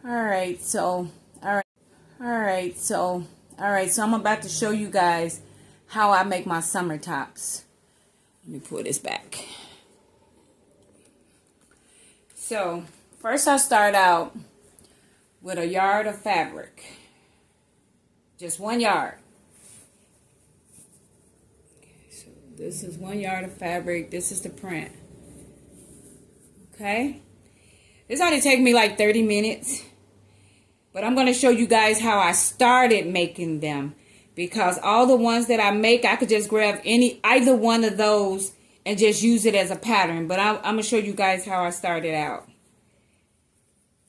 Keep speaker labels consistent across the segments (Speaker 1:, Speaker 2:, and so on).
Speaker 1: So I'm about to show you guys how I make my summer tops. Let me pull this back. So first I start out with a yard of fabric. Just 1 yard. So this is 1 yard of fabric. This is the print. Okay? This only take me like 30 minutes. But I'm going to show you guys how I started making them. Because all the ones that I make, I could just grab either one of those and just use it as a pattern. But I'm going to show you guys how I started out.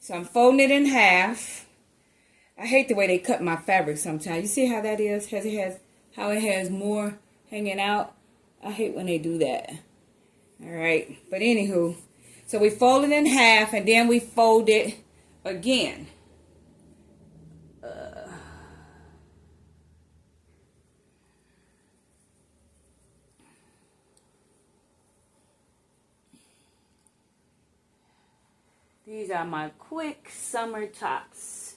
Speaker 1: So I'm folding it in half. I hate the way they cut my fabric sometimes. You see how that is? How it has more hanging out? I hate when they do that. Alright. But anywho. So we fold it in half and then we fold it again. These are my quick summer tops.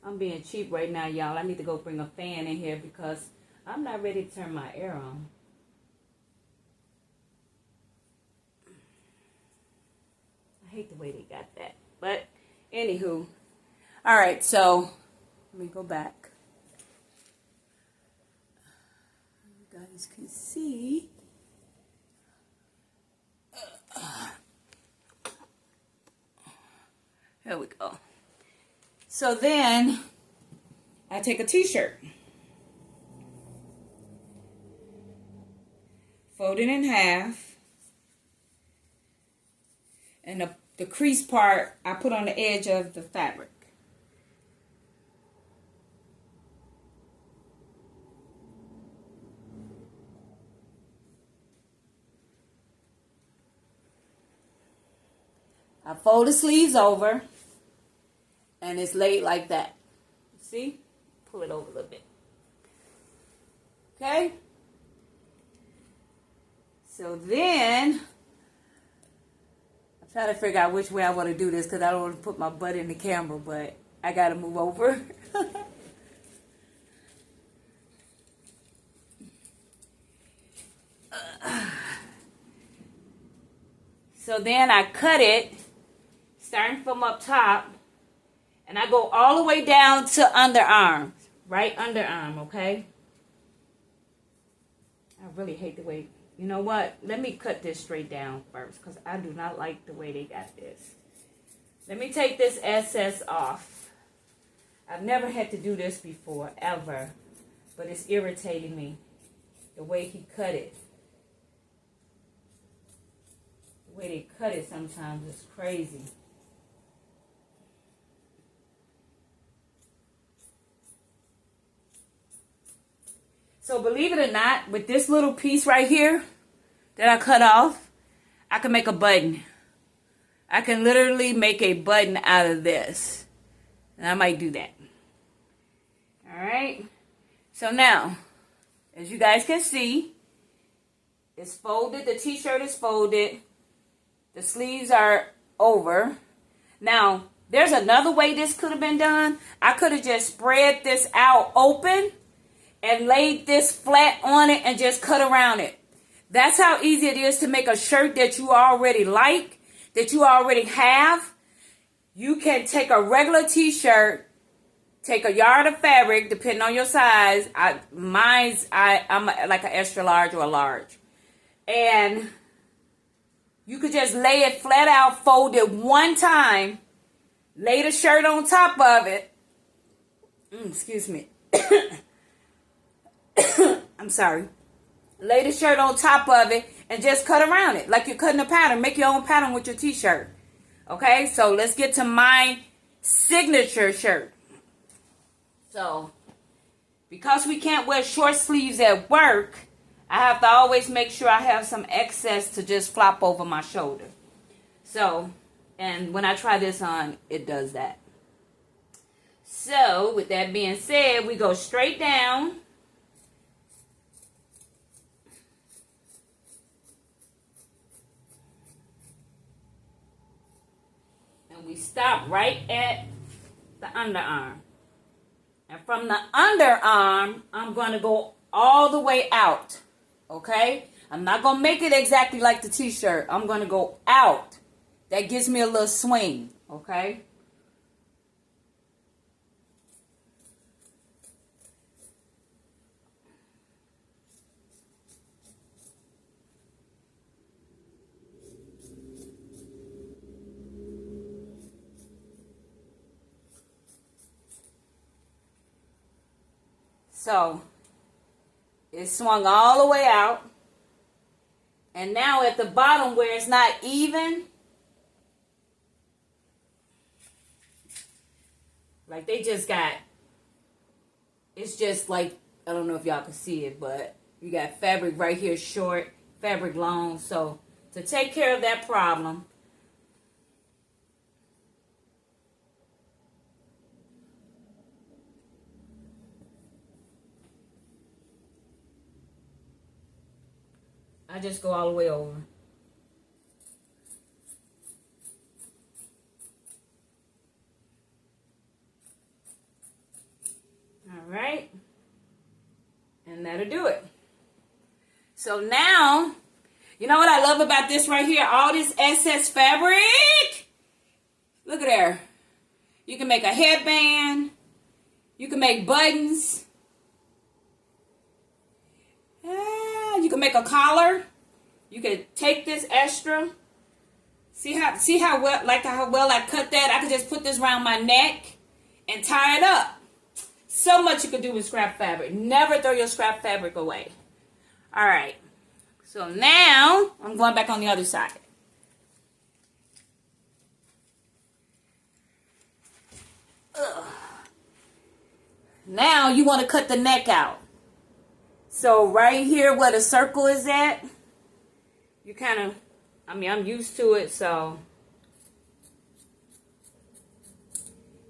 Speaker 1: I'm being cheap right now, y'all. I need to go bring a fan in here because I'm not ready to turn my air on. I hate the way they got that. But, anywho. Alright, so, let me go back. You guys can see. Here we go. So then, I take a t-shirt. Fold it in half. And the crease part, I put on the edge of the fabric. I fold the sleeves over. And it's laid like that. See? Pull it over a little bit. Okay? So then, I'm trying to figure out which way I want to do this because I don't want to put my butt in the camera, but I got to move over. So then I cut it, starting from up top. And I go all the way down to underarm. Right underarm, okay? I really hate the way... You know what? Let me cut this straight down first. Because I do not like the way they got this. Let me take this excess off. I've never had to do this before, ever. But it's irritating me. The way he cut it. The way they cut it sometimes is crazy. So believe it or not, with this little piece right here that I cut off, I can make a button. I can literally make a button out of this. And I might do that. Alright. So now, as you guys can see, it's folded. The t-shirt is folded. The sleeves are over. Now, there's another way this could have been done. I could have just spread this out open and laid this flat on it and just cut around it. That's how easy it is to make a shirt that you already like, that you already have. You can take a regular t-shirt, take a yard of fabric, depending on your size. I'm like an extra large or a large. And you could just lay it flat out, fold it one time, lay the shirt on top of it. Excuse me. I'm sorry. Lay the shirt on top of it and just cut around it like you're cutting a pattern. Make your own pattern with your t-shirt. Okay, so let's get to my signature shirt. So, because we can't wear short sleeves at work, I have to always make sure I have some excess to just flop over my shoulder. So, and when I try this on, it does that. So, with that being said, we go straight down. And we stop right at the underarm. And from the underarm, I'm going to go all the way out. Okay? I'm not going to make it exactly like the t-shirt. I'm going to go out. That gives me a little swing. Okay? So, it swung all the way out. And now at the bottom where it's not even, like they just got, it's just like, I don't know if y'all can see it, but you got fabric right here short, fabric long. So, to take care of that problem, I just go all the way over. All right. And that'll do it. So now, you know what I love about this right here? All this excess fabric. Look at there. You can make a headband. You can make buttons. You can make a collar. You can take this extra. See how well I cut that? I could just put this around my neck and tie it up. So much you could do with scrap fabric. Never throw your scrap fabric away. All right. So now I'm going back on the other side. Ugh. Now you want to cut the neck out. So right here where the circle is at, you kind of, I'm used to it, so.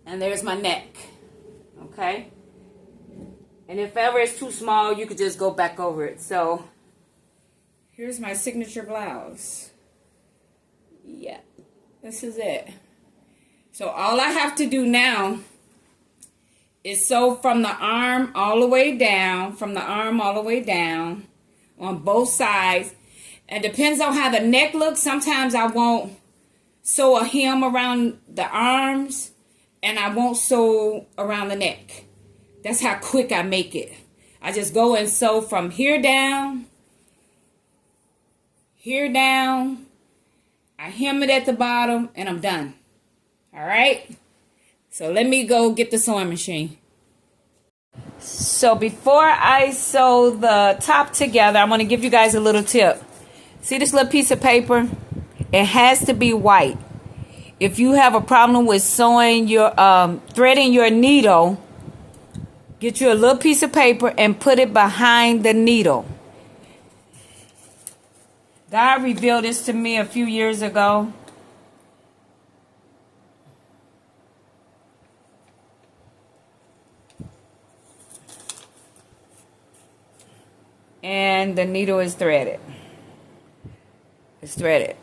Speaker 1: And there's my neck, okay? And if ever it's too small, you could just go back over it. So here's my signature blouse. Yeah, this is it. So all I have to do now is sew from the arm all the way down, on both sides. And depends on how the neck looks. Sometimes I won't sew a hem around the arms, and I won't sew around the neck. That's how quick I make it. I just go and sew from here down, I hem it at the bottom, and I'm done. All right? So let me go get the sewing machine. So before I sew the top together, I want to give you guys a little tip. See this little piece of paper? It has to be white. If you have a problem with sewing your threading your needle, get you a little piece of paper and put it behind the needle. God revealed this to me a few years ago. And the needle is threaded. It's threaded.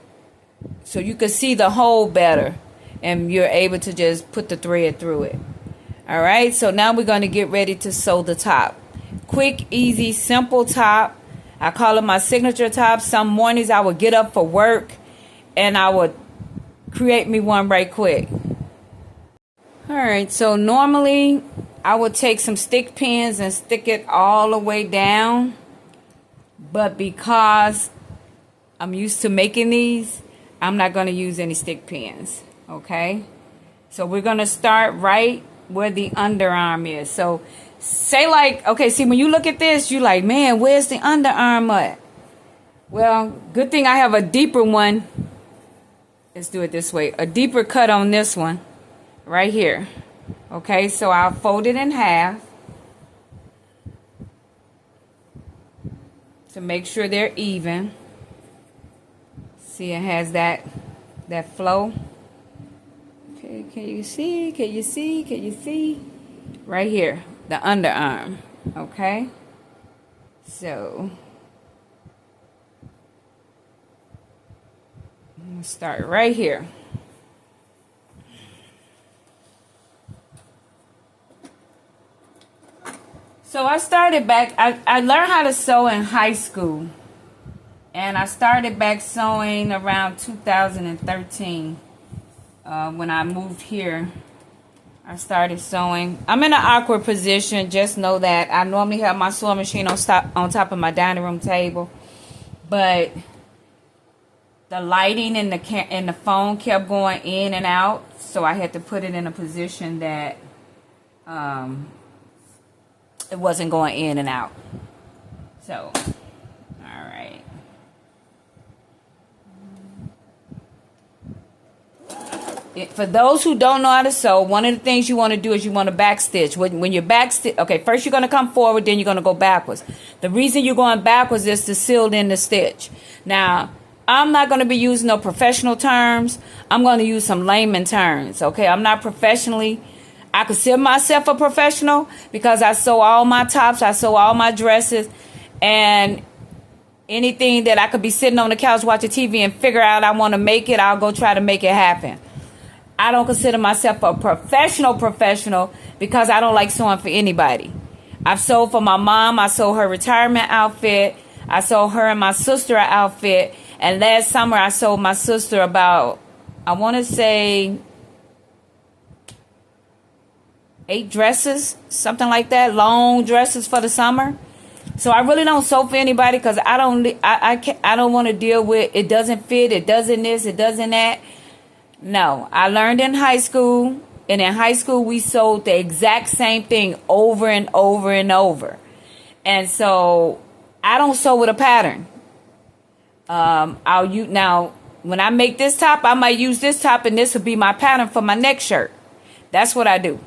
Speaker 1: So you can see the hole better. And you're able to just put the thread through it. Alright, so now we're going to get ready to sew the top. Quick, easy, simple top. I call it my signature top. Some mornings I would get up for work and I would create me one right quick. Alright, so normally I would take some stick pins and stick it all the way down. But because I'm used to making these, I'm not going to use any stick pins. Okay? So we're going to start right where the underarm is. So say like, okay, see when you look at this, you're like, man, where's the underarm at? Well, good thing I have a deeper one. Let's do it this way. A deeper cut on this one right here. Okay, so I'll fold it in half to make sure they're even. See, it has that flow. Okay, can you see? Can you see? Can you see? Right here, the underarm. Okay, so I'm gonna start right here. So I started back, I learned how to sew in high school. And I started back sewing around 2013. When I moved here, I started sewing. I'm in an awkward position, just know that. I normally have my sewing machine on top of my dining room table. But the lighting and the phone kept going in and out. So I had to put it in a position that it wasn't going in and out. So, alright. For those who don't know how to sew, one of the things you want to do is you want to back stitch. When you're back stitch, okay, first you're going to come forward, then you're going to go backwards. The reason you're going backwards is to seal in the stitch. Now, I'm not going to be using no professional terms. I'm going to use some layman terms, okay? I'm not professionally. I consider myself a professional because I sew all my tops, I sew all my dresses, and anything that I could be sitting on the couch watching TV and figure out I want to make it, I'll go try to make it happen. I don't consider myself a professional because I don't like sewing for anybody. I've sewed for my mom. I sewed her retirement outfit. I sewed her and my sister an outfit. And last summer I sewed my sister about, I want to say, 8 dresses, something like that, long dresses for the summer. So I really don't sew for anybody because I don't want to deal with it doesn't fit, it doesn't this, it doesn't that. No, I learned in high school, and in high school we sewed the exact same thing over and over and over. And so I don't sew with a pattern. I'll use now when I make this top, I might use this top, and this will be my pattern for my next shirt. That's what I do.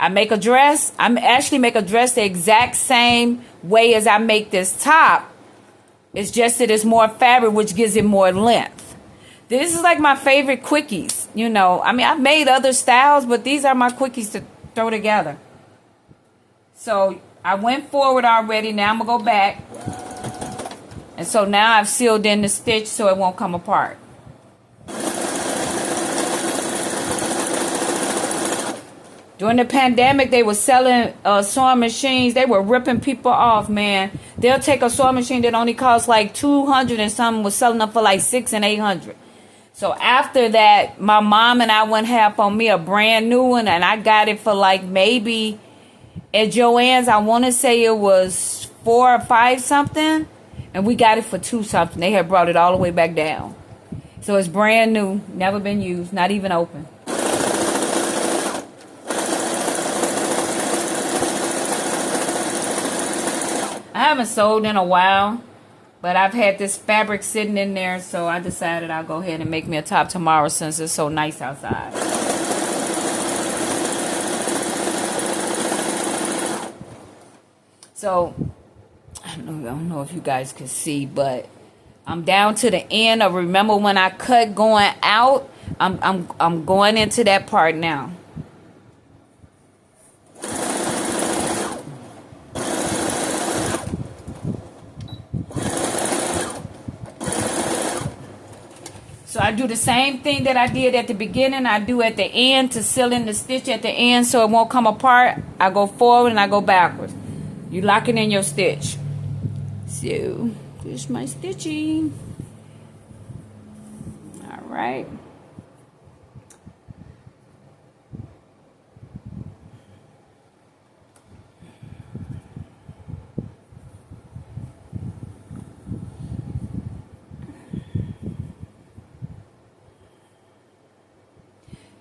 Speaker 1: I make a dress. I actually make a dress the exact same way as I make this top. It's just that it's more fabric, which gives it more length. This is like my favorite quickies, you know. I mean, I've made other styles, but these are my quickies to throw together. So I went forward already. Now I'm going to go back. And so now I've sealed in the stitch so it won't come apart. During the pandemic, they were selling sewing machines. They were ripping people off, man. They'll take a sewing machine that only costs like $200 and something was selling them for like $600 and $800. So after that, my mom and I went half on me a brand new one, and I got it for like maybe at Joann's, I want to say it was $4 or $5 something, and we got it for $2 something. They had brought it all the way back down. So it's brand new, never been used, not even open. I haven't sewed in a while, but I've had this fabric sitting in there, so I decided I'll go ahead and make me a top tomorrow since it's so nice outside. So, I don't know if you guys can see, but I'm down to the end of, remember when I cut going out? I'm going into that part now. So I do the same thing that I did at the beginning. I do at the end to seal in the stitch at the end so it won't come apart. I go forward and I go backwards. You lock it in your stitch. So, here's my stitching. All right.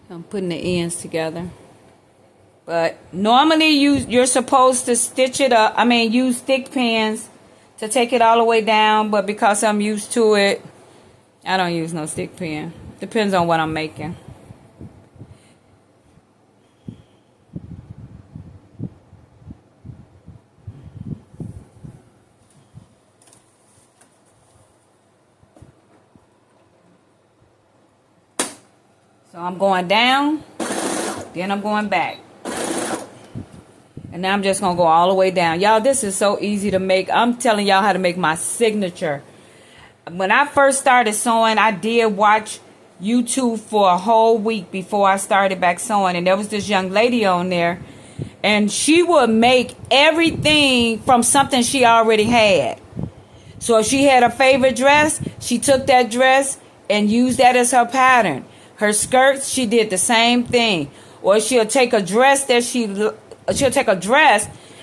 Speaker 1: I'm putting the ends together. But normally you're supposed to stitch it up. I mean, use thick pins to take it all the way down. But because I'm used to it, I don't use no stick pin. Depends on what I'm making. So I'm going down, then I'm going back. And now I'm just going to go all the way down. Y'all, this is so easy to make. I'm telling y'all how to make my signature. When I first started sewing, I did watch YouTube for a whole week before I started back sewing. And there was this young lady on there. And she would make everything from something she already had. So if she had a favorite dress, she took that dress and used that as her pattern. Her skirts, she did the same thing. Or she'll take a dress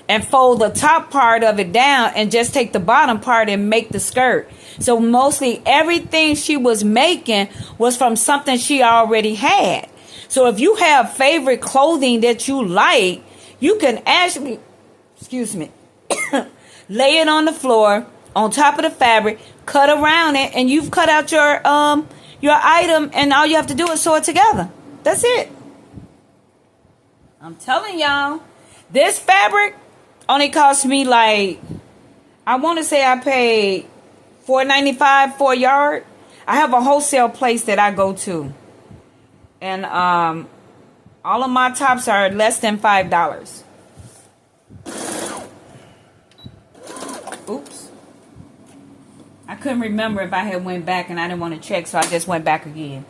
Speaker 1: and fold the top part of it down and just take the bottom part and make the skirt. So mostly everything she was making was from something she already had. So if you have favorite clothing that you like, you can actually, lay it on the floor, on top of the fabric, cut around it, and you've cut out your item, and all you have to do is sew it together. That's it. I'm telling y'all, this fabric only cost me like, I want to say I paid $4.95 for a yard. I have a wholesale place that I go to, and all of my tops are less than $5. Oops. I couldn't remember if I had went back, and I didn't want to check, so I just went back again.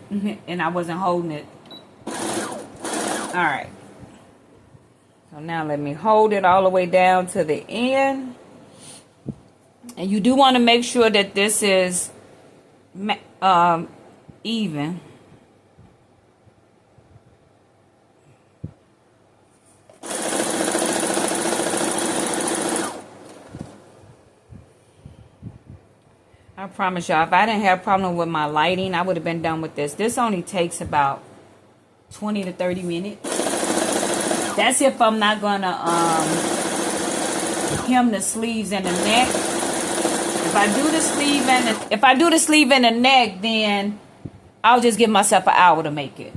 Speaker 1: And I wasn't holding it. Alright. So now let me hold it all the way down to the end. And you do want to make sure that this is even. I promise y'all, if I didn't have a problem with my lighting, I would have been done with this. This only takes about 20 to 30 minutes. That's if I'm not going to hem the sleeves and the neck. If I do the sleeve and the neck, then I'll just give myself an hour to make it.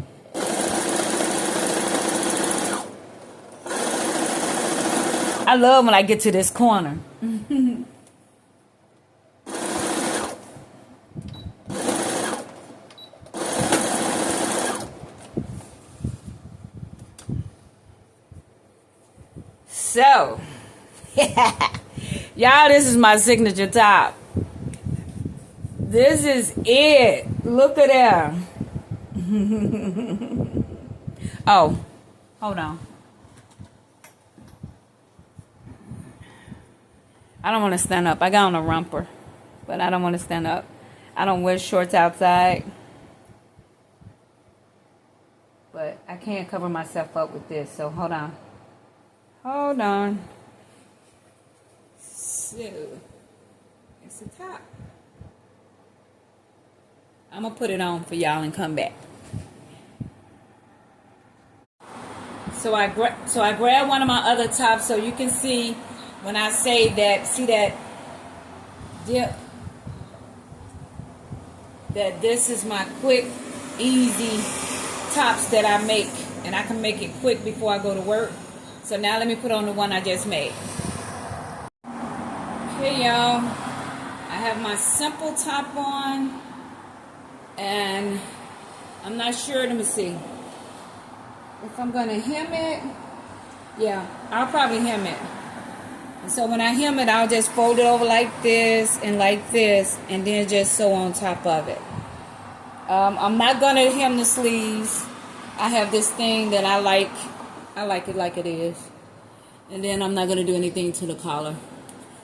Speaker 1: I love when I get to this corner. So, y'all, this is my signature top. This is it. Look at that. Oh, hold on. I don't want to stand up. I got on a romper, but I don't want to stand up. I don't wear shorts outside, but I can't cover myself up with this, so hold on. Hold on. So, it's the top. I'm going to put it on for y'all and come back. So I grabbed one of my other tops so you can see when I say that, see that dip, that this is my quick, easy tops that I make. And I can make it quick before I go to work. So now let me put on the one I just made. Okay, y'all. I have my simple top on. And I'm not sure. Let me see. If I'm going to hem it. Yeah, I'll probably hem it. And so when I hem it, I'll just fold it over like this. And then just sew on top of it. I'm not going to hem the sleeves. I have this thing that I like. I like it like it is. And then I'm not going to do anything to the collar.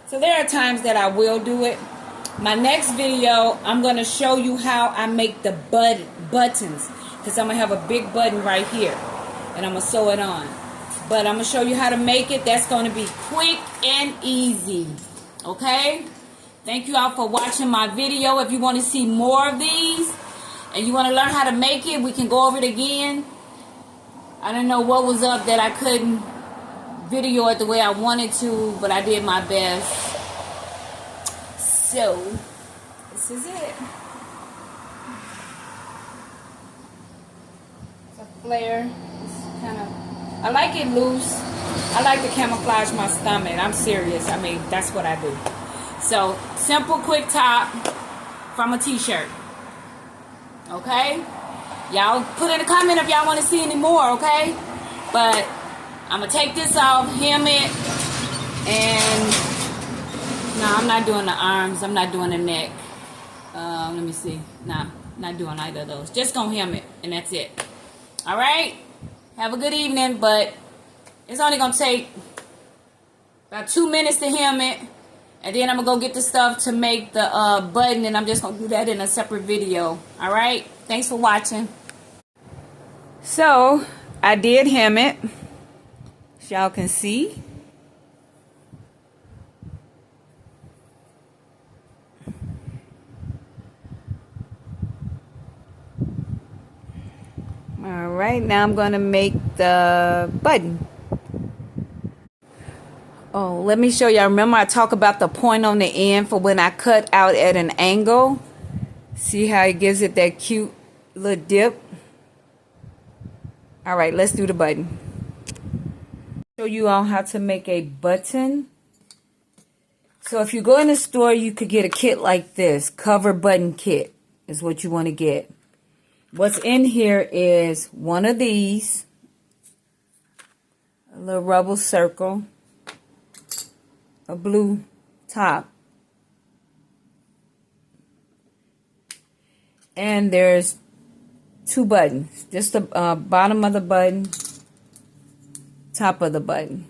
Speaker 1: So there are times that I will do it. My next video, I'm going to show you how I make the buttons. Because I'm going to have a big button right here. And I'm going to sew it on. But I'm going to show you how to make it. That's going to be quick and easy. Okay? Thank you all for watching my video. If you want to see more of these and you want to learn how to make it, we can go over it again. I don't know what was up that I couldn't video it the way I wanted to, but I did my best. So, this is it. It's a flare. It's kind of, I like it loose. I like to camouflage my stomach. I'm serious. I mean, that's what I do. So, simple, quick top from a t-shirt. Okay? Y'all put in a comment if y'all want to see any more, okay? But I'm going to take this off, hem it, and no, I'm not doing the arms. I'm not doing the neck. Let me see. Nah, not doing either of those. Just going to hem it, and that's it. All right? Have a good evening, but It's only going to take about 2 minutes to hem it. And then I'm going to go get the stuff to make the button. And I'm just going to do that in a separate video. Alright? Thanks for watching. So, I did hem it. As y'all can see. Alright, now I'm going to make the button. Oh, let me show y'all. Remember I talked about the point on the end for when I cut out at an angle? See how it gives it that cute little dip? Alright, let's do the button. Show you all how to make a button. So if you go in the store, you could get a kit like this. Cover button kit is what you want to get. What's in here is one of these, a little rubber circle, a blue top, and there's 2 buttons. Just the bottom of the button, top of the button.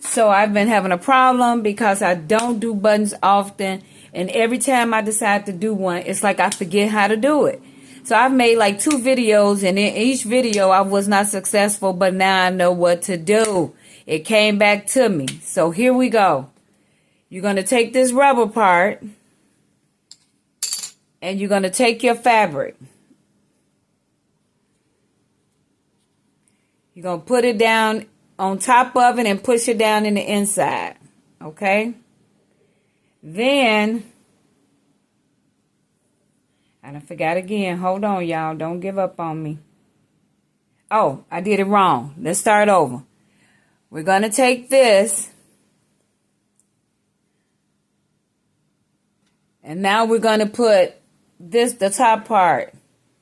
Speaker 1: So I've been having a problem because I don't do buttons often. And every time I decide to do one, it's like I forget how to do it. So I've made like 2 videos, and in each video I was not successful, but now I know what to do. It came back to me. So here we go. You're going to take this rubber part, and you're going to take your fabric. You're going to put it down on top of it and push it down in the inside. Okay? Then, and I forgot again. Hold on, y'all. Don't give up on me. Oh, I did it wrong. Let's start over. We're going to take this. And now we're going to put this, the top part,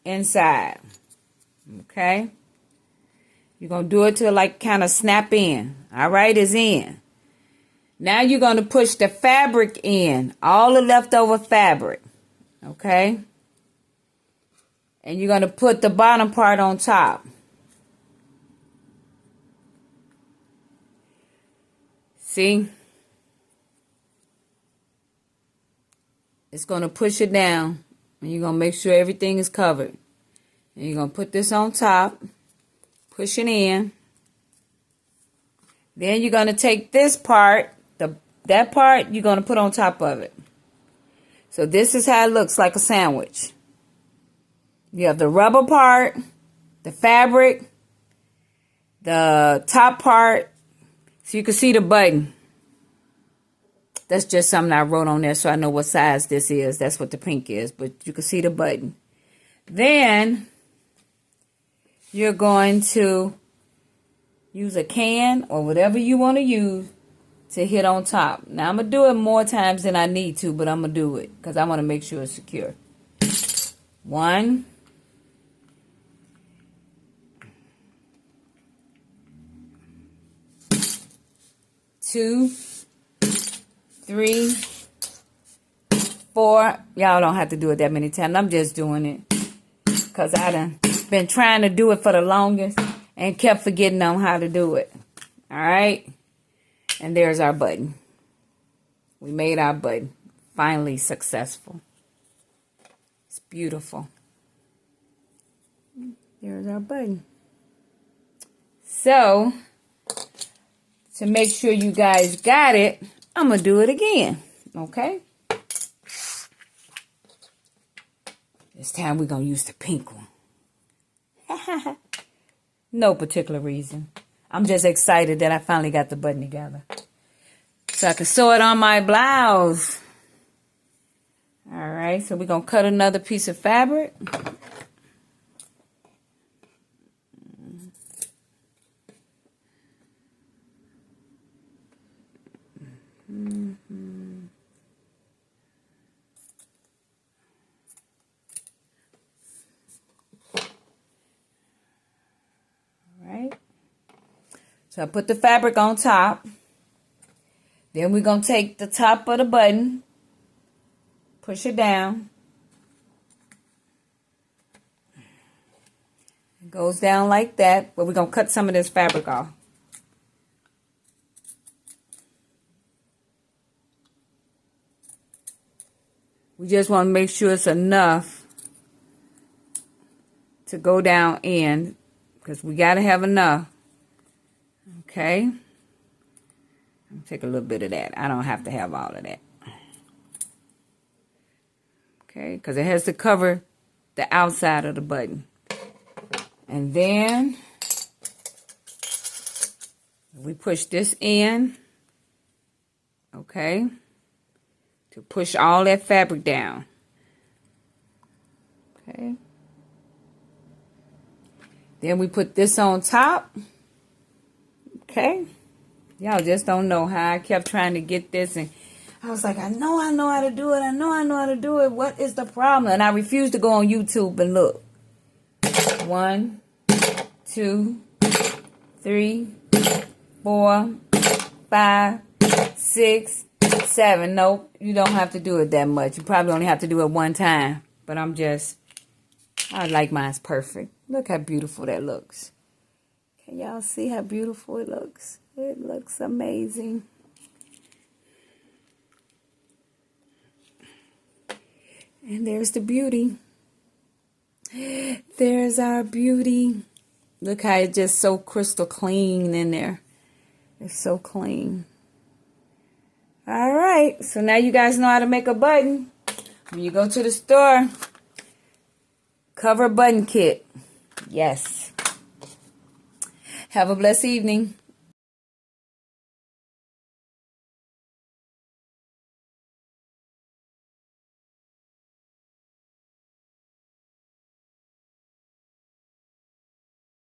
Speaker 1: inside. Okay? You're going to do it to like kind of snap in. All right, it's in. Now you're going to push the fabric in, all the leftover fabric, okay? And you're going to put the bottom part on top. See? It's going to push it down, and you're going to make sure everything is covered. And you're going to put this on top, push it in. Then you're going to take this part, that part you're going to put on top of it. So this is how it looks, like a sandwich. You have the rubber part, the fabric, the top part, so you can see the button. That's just something I wrote on there so I know what size this is. That's what the pink is, but you can see the button. Then you're going to use a can or whatever you want to use to hit on top. Now, I'm going to do it more times than I need to, but I'm going to do it because I want to make sure it's secure. 1, 2, 3, 4. Y'all don't have to do it that many times. I'm just doing it because I done been trying to do it for the longest and kept forgetting on how to do it. All right. And there's our button. We made our button. Finally successful. It's beautiful. There's our button. So, to make sure you guys got it, I'm going to do it again. Okay? This time we're going to use the pink one. No particular reason. I'm just excited that I finally got the button together. So I can sew it on my blouse. Alright, so we're going to cut another piece of fabric. Alright. So I put the fabric on top. Then we're going to take the top of the button, push it down, and Goes down like that, but we're going to cut some of this fabric off. We just want to make sure it's enough to go down in, because we got to have enough. Okay. Take a little bit of that. I don't have to have all of that. Okay, because it has to cover the outside of the button. And then we push this in. Okay. To push all that fabric down. Okay. Then we put this on top. Okay. Y'all just don't know how I kept trying to get this, and I was like, I know how to do it. I know how to do it. What is the problem? And I refused to go on YouTube and look. 1, 2, 3, 4, 5, 6, 7. Nope, you don't have to do it that much. You probably only have to do it one time. But I like mine's perfect. Look how beautiful that looks. Can y'all see how beautiful it looks? It looks amazing. And there's the beauty. There's our beauty. Look how it's just so crystal clean in there. It's so clean. All right. So now you guys know how to make a button. When you go to the store, cover button kit. Yes. Have a blessed evening.